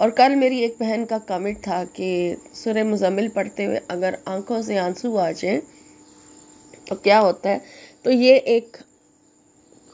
اور کل میری ایک بہن کا کامنٹ تھا کہ سورہ مزمل پڑھتے ہوئے اگر آنکھوں سے آنسو آ جائیں تو کیا ہوتا ہے. تو یہ ایک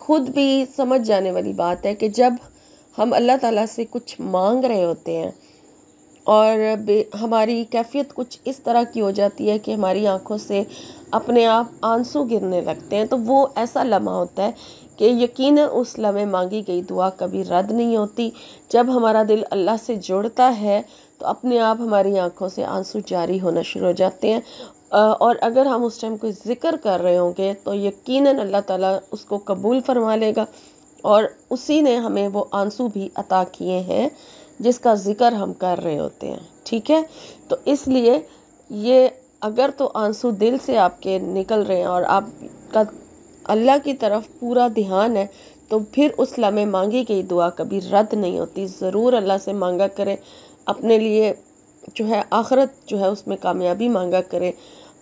خود بھی سمجھ جانے والی بات ہے کہ جب ہم اللہ تعالیٰ سے کچھ مانگ رہے ہوتے ہیں اور ہماری کیفیت کچھ اس طرح کی ہو جاتی ہے کہ ہماری آنکھوں سے اپنے آپ آنسو گرنے لگتے ہیں، تو وہ ایسا لمحہ ہوتا ہے کہ یقیناً اس لمحے مانگی گئی دعا کبھی رد نہیں ہوتی. جب ہمارا دل اللہ سے جڑتا ہے تو اپنے آپ ہماری آنکھوں سے آنسو جاری ہونا شروع ہو جاتے ہیں، اور اگر ہم اس ٹائم کوئی ذکر کر رہے ہوں گے تو یقیناً اللہ تعالیٰ اس کو قبول فرما لے گا، اور اسی نے ہمیں وہ آنسو بھی عطا کیے ہیں جس کا ذکر ہم کر رہے ہوتے ہیں. ٹھیک ہے، تو اس لیے یہ اگر تو آنسو دل سے آپ کے نکل رہے ہیں اور آپ کا اللہ کی طرف پورا دھیان ہے تو پھر اس لمحے مانگی گئی دعا کبھی رد نہیں ہوتی. ضرور اللہ سے مانگا کریں، اپنے لیے جو ہے آخرت جو ہے اس میں کامیابی مانگا کریں،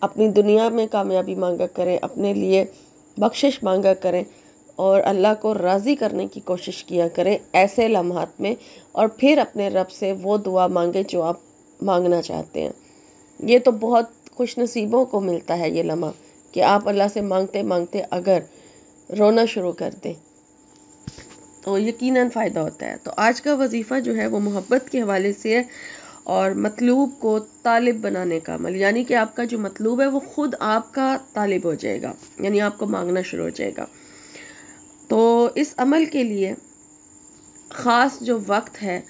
اپنی دنیا میں کامیابی مانگا کریں، اپنے لیے بخشش مانگا کریں اور اللہ کو راضی کرنے کی کوشش کیا کریں ایسے لمحات میں، اور پھر اپنے رب سے وہ دعا مانگیں جو آپ مانگنا چاہتے ہیں. یہ تو بہت خوش نصیبوں کو ملتا ہے یہ لمحہ کہ آپ اللہ سے مانگتے مانگتے اگر رونا شروع کر دیں تو یقیناً فائدہ ہوتا ہے. تو آج کا وظیفہ جو ہے وہ محبت کے حوالے سے ہے اور مطلوب کو طالب بنانے کا عمل، یعنی کہ آپ کا جو مطلوب ہے وہ خود آپ کا طالب ہو جائے گا، یعنی آپ کو مانگنا شروع ہو جائے گا. تو اس عمل کے لیے خاص جو وقت ہے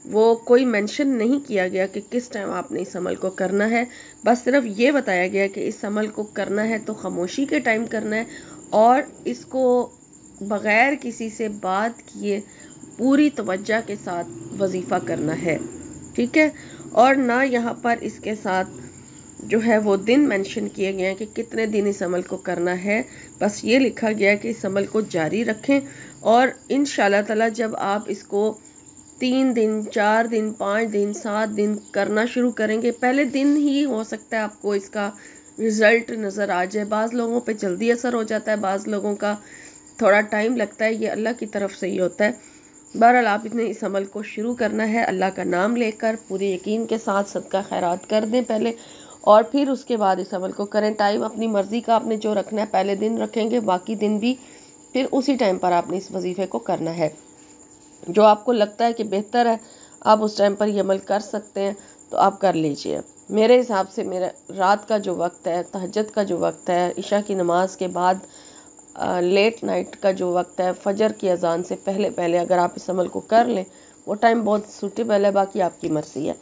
وہ کوئی مینشن نہیں کیا گیا کہ کس ٹائم آپ نے اس عمل کو کرنا ہے، بس صرف یہ بتایا گیا کہ اس عمل کو کرنا ہے تو خاموشی کے ٹائم کرنا ہے اور اس کو بغیر کسی سے بات کیے پوری توجہ کے ساتھ وظیفہ کرنا ہے. ٹھیک ہے، اور نہ یہاں پر اس کے ساتھ جو ہے وہ دن مینشن کیے گئے ہیں کہ کتنے دن اس عمل کو کرنا ہے، بس یہ لکھا گیا کہ اس عمل کو جاری رکھیں اور انشاءاللہ تعالی جب آپ اس کو 3 دن 4 دن 5 دن 7 دن کرنا شروع کریں گے، پہلے دن ہی ہو سکتا ہے آپ کو اس کا رزلٹ نظر آ جائے. بعض لوگوں پہ جلدی اثر ہو جاتا ہے، بعض لوگوں کا تھوڑا ٹائم لگتا ہے، یہ اللہ کی طرف سے ہی ہوتا ہے. بہرحال آپ نے اس عمل کو شروع کرنا ہے اللہ کا نام لے کر، پورے یقین کے ساتھ صدقہ خیرات کر دیں پہلے اور پھر اس کے بعد اس عمل کو کریں. ٹائم اپنی مرضی کا آپ نے جو رکھنا ہے پہلے دن رکھیں گے، باقی دن بھی پھر اسی ٹائم پر آپ نے اس وظیفے کو کرنا ہے. جو آپ کو لگتا ہے کہ بہتر ہے آپ اس ٹائم پر یہ عمل کر سکتے ہیں تو آپ کر لیجئے. میرے حساب سے میرا رات کا جو وقت ہے، تہجد کا جو وقت ہے، عشاء کی نماز کے بعد لیٹ نائٹ کا جو وقت ہے، فجر کی اذان سے پہلے پہلے اگر آپ اس عمل کو کر لیں وہ ٹائم بہت سوٹیبل ہے، باقی آپ کی مرضی ہے.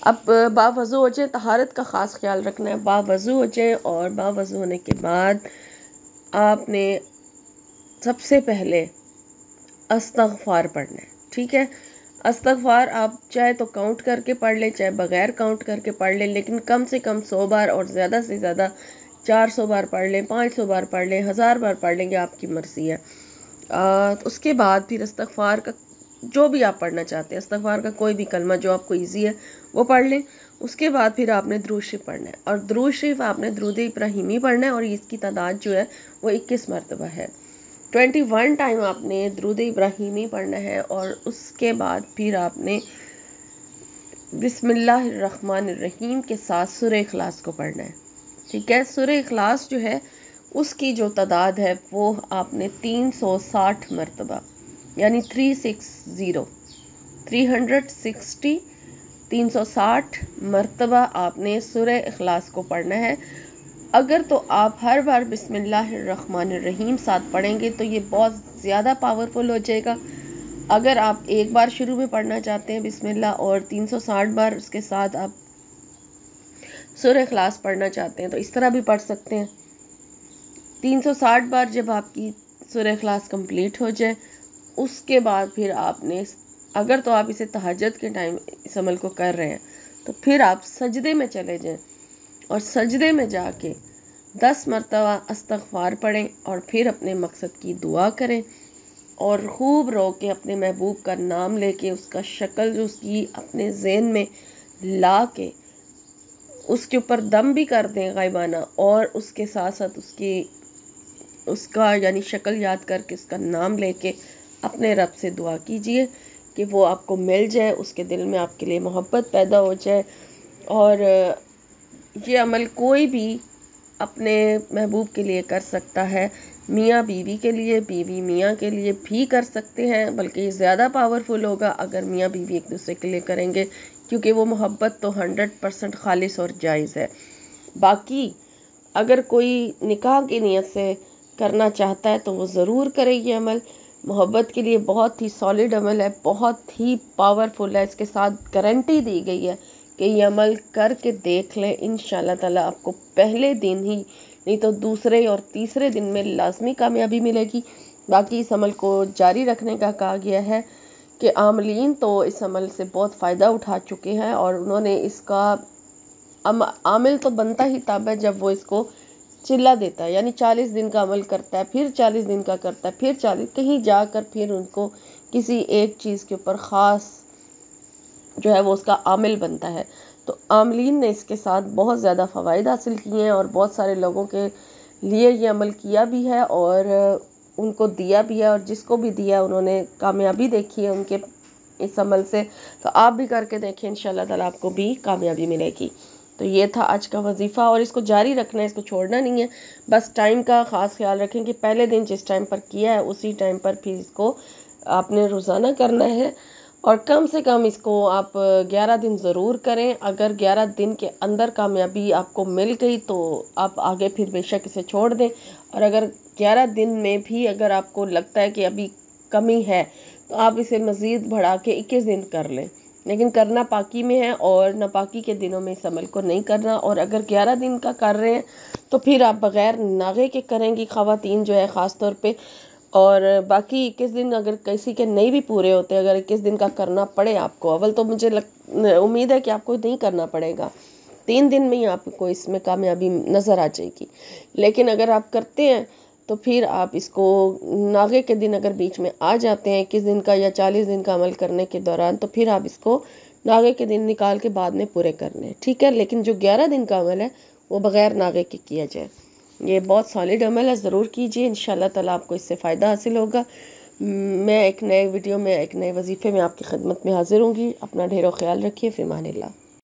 اب باوضو ہو جائیں، طہارت کا خاص خیال رکھنا ہے. باوضو ہو جائیں اور باوضو ہونے کے بعد آپ نے سب سے پہلے استغفار پڑھنا ہے. ٹھیک ہے، استغفار آپ چاہے تو کاؤنٹ کر کے پڑھ لیں چاہے بغیر کاؤنٹ کر کے پڑھ لیں، لیکن کم سے کم 100 بار اور زیادہ سے زیادہ 400 بار پڑھ لیں، 500 بار پڑھ لیں، 1000 بار پڑھ لیں گے، آپ کی مرضی ہے. اس کے بعد پھر استغفار کا جو بھی آپ پڑھنا چاہتے ہیں، استغفار کا کوئی بھی کلمہ جو آپ کو ایزی ہے وہ پڑھ لیں. اس کے بعد پھر آپ نے درود شریف پڑھنا ہے اور درود شریف آپ نے درود ابراہیمی پڑھنا ہے اور اس کی تعداد جو ہے وہ 21 مرتبہ ہے. 21 ٹائم آپ نے درود ابراہیمی پڑھنا ہے اور اس کے بعد پھر آپ نے بسم اللہ الرحمن الرحیم کے ساتھ سورہ اخلاص کو پڑھنا ہے. ٹھیک ہے، سورہ اخلاص جو ہے اس کی جو تعداد ہے وہ آپ نے 360 مرتبہ یعنی 360 مرتبہ آپ نے سورہ اخلاص کو پڑھنا ہے. اگر تو آپ ہر بار بسم اللہ الرحمن الرحیم ساتھ پڑھیں گے تو یہ بہت زیادہ پاورفل ہو جائے گا. اگر آپ ایک بار شروع میں پڑھنا چاہتے ہیں بسم اللہ اور 360 بار اس کے ساتھ آپ سورہ اخلاص پڑھنا چاہتے ہیں تو اس طرح بھی پڑھ سکتے ہیں. 360 بار جب آپ کی سورہ اخلاص کمپلیٹ ہو جائے اس کے بعد پھر آپ نے، اگر تو آپ اسے تہجد کے ٹائم اس عمل کو کر رہے ہیں تو پھر آپ سجدے میں چلے جائیں اور سجدے میں جا کے 10 مرتبہ استغفار پڑھیں اور پھر اپنے مقصد کی دعا کریں اور خوب رو کے اپنے محبوب کا نام لے کے اس کا شکل جو اس کی اپنے ذہن میں لا کے اس کے اوپر دم بھی کر دیں غائبانہ، اور اس کے ساتھ ساتھ اس کا یعنی شکل یاد کر کے اس کا نام لے کے اپنے رب سے دعا کیجئے کہ وہ آپ کو مل جائے، اس کے دل میں آپ کے لیے محبت پیدا ہو جائے. اور یہ عمل کوئی بھی اپنے محبوب کے لیے کر سکتا ہے، میاں بیوی کے لیے، بیوی میاں کے لیے بھی کر سکتے ہیں، بلکہ یہ زیادہ پاورفل ہوگا اگر میاں بیوی ایک دوسرے کے لیے کریں گے، کیونکہ وہ محبت تو 100% خالص اور جائز ہے. باقی اگر کوئی نکاح کی نیت سے کرنا چاہتا ہے تو وہ ضرور کرے. یہ عمل محبت کے لیے بہت ہی سالڈ عمل ہے، بہت ہی پاورفل ہے. اس کے ساتھ گارنٹی دی گئی ہے کہ یہ عمل کر کے دیکھ لیں، انشاءاللہ تعالی آپ کو پہلے دن ہی نہیں تو دوسرے اور تیسرے دن میں لازمی کامیابی ملے گی. باقی اس عمل کو جاری رکھنے کا کہا گیا ہے کہ عاملین تو اس عمل سے بہت فائدہ اٹھا چکے ہیں، اور انہوں نے اس کا عامل تو بنتا ہی تب ہے جب وہ اس کو چلا دیتا ہے، یعنی 40 دن کا عمل کرتا ہے، پھر 40 دن کا کرتا ہے، پھر 40 کہیں جا کر پھر ان کو کسی ایک چیز کے اوپر خاص جو ہے وہ اس کا عامل بنتا ہے. تو عاملین نے اس کے ساتھ بہت زیادہ فوائد حاصل کیے ہیں، اور بہت سارے لوگوں کے لیے یہ عمل کیا بھی ہے اور ان کو دیا بھی ہے، اور جس کو بھی دیا انہوں نے کامیابی دیکھی ہے ان کے اس عمل سے. تو آپ بھی کر کے دیکھیں، انشاءاللہ تعالی آپ کو بھی کامیابی ملے گی. تو یہ تھا آج کا وظیفہ، اور اس کو جاری رکھنا ہے، اس کو چھوڑنا نہیں ہے. بس ٹائم کا خاص خیال رکھیں کہ پہلے دن جس ٹائم پر کیا ہے اسی ٹائم پر پھر اس کو آپ نے روزانہ کرنا ہے، اور کم سے کم اس کو آپ 11 دن ضرور کریں. اگر 11 دن کے اندر کامیابی آپ کو مل گئی تو آپ آگے پھر بے شک اسے چھوڑ دیں، اور اگر 11 دن میں بھی اگر آپ کو لگتا ہے کہ ابھی کمی ہے تو آپ اسے مزید بڑھا کے 21 دن کر لیں. لیکن کرنا پاکی میں ہے، اور ناپاکی کے دنوں میں اس عمل کو نہیں کرنا. اور اگر 11 دن کا کر رہے ہیں تو پھر آپ بغیر ناغے کے کریں گی خواتین جو ہے خاص طور پہ. اور باقی 21 دن اگر کسی کے نہیں بھی پورے ہوتے، اگر 21 دن کا کرنا پڑے آپ کو، اول تو مجھے امید ہے کہ آپ کو نہیں کرنا پڑے گا، 3 دن میں ہی آپ کو اس میں کامیابی نظر آ جائے گی. لیکن اگر آپ کرتے ہیں تو پھر آپ اس کو ناغے کے دن اگر بیچ میں آ جاتے ہیں 21 دن کا یا 40 دن کا عمل کرنے کے دوران، تو پھر آپ اس کو ناغے کے دن نکال کے بعد میں پورے کرنے، ٹھیک ہے. لیکن جو 11 دن کا عمل ہے وہ بغیر ناغے کے کیا جائے. یہ بہت سالڈ عمل ہے، ضرور کیجئے، انشاءاللہ تعالی آپ کو اس سے فائدہ حاصل ہوگا. میں ایک نئے ویڈیو میں ایک نئے وظیفے میں آپ کی خدمت میں حاضر ہوں گی. اپنا ڈھیروں خیال رکھیے. فی امان اللہ.